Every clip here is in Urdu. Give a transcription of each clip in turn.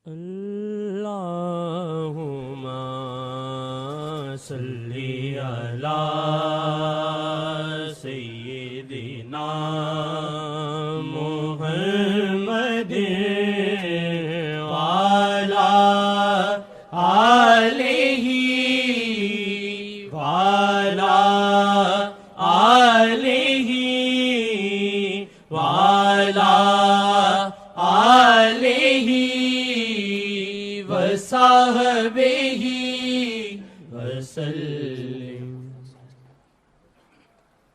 اللہم صلی علی سیدنا محمد وعلی آلہ وعلی آلہ وعلی آلہ وصحبہ وسلم۔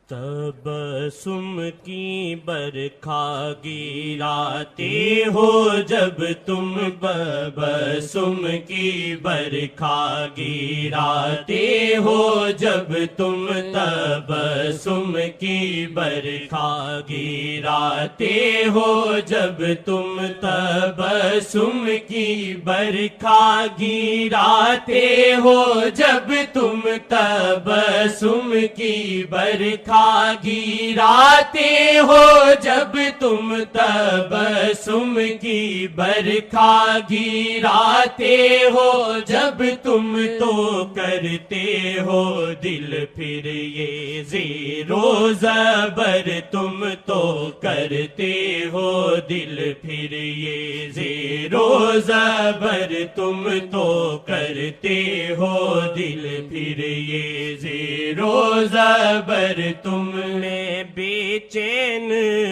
تبسم کی برکھا گراتے ہو جب تم، تبسم کی برکھا گراتے ہو جب تم، تبسم کی برکھا گراتے ہو جب تم، تبسم کی برکھا گراتے ہو جب تم، تبسم کی برکھا گراتے ہو جب تم، تبسم کی برکھا گراتے ہو جب تم، تو کرتے ہو دل پھر یہ زیر و زبر، تم تو کرتے ہو دل پھر یہ زیر و زبر، تم تو کرتے ہو دل پھر یہ زیر و زبر، تم نے بے چین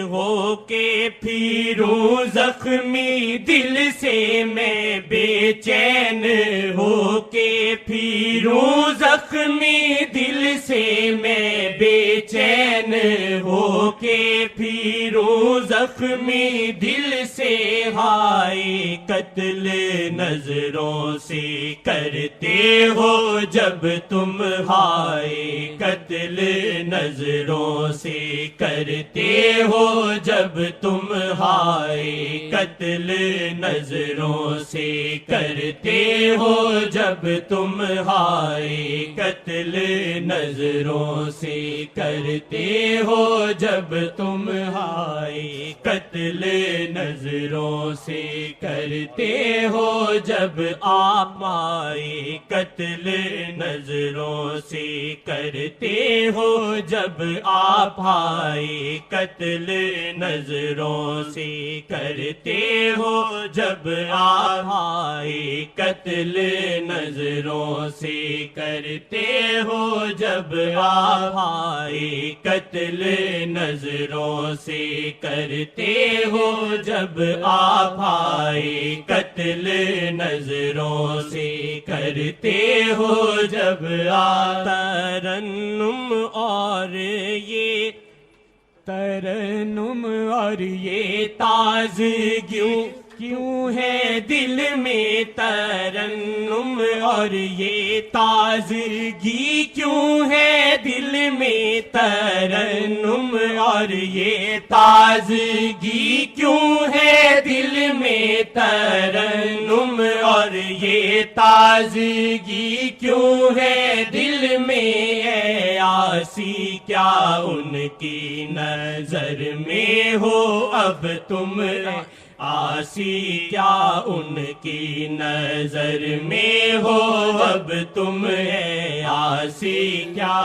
ہو کے پھروں زخمی دل سے، میں بے چین ہو کے پھروں زخمی دل سے، میں بے چین ہو کے پھروں زخمی دل سے، ہائے قتل نظروں سے کرتے ہو جب تم، ہائے قتل نظروں سے کرتے ہو جب تم، ہائے قتل نظروں سے کرتے ہو جب تم، ہائے قتل نظروں سے کرتے ہو جب تم، ہائے قتل نظروں سے کرتے ہو جب آپ، آئے قتل نظروں سے کرتے ہو جب آپ، آئے قتل نظروں سے کرتے ہو جب آپ، آئے قتل نظروں سے کرتے ہو جب آپ، آئے قتل نظروں سے کرتے ہو جب آپ، آئے قتل نظروں سے کرتے ہو جب آپ، ترنم اور یہ ترنم اور یہ تازگیوں کیوں ہے دل میں، ترنم اور یہ تازگی کیوں ہے دل میں، ترنم اور یہ تازگی کیوں ہے دل میں، ترنم اور یہ تازگی کیوں ہے دل میں، اے آسی کیا ان کی نظر میں ہو اب تم، آسی کیا ان کی نظر میں ہو اب تم، اے آسی کیا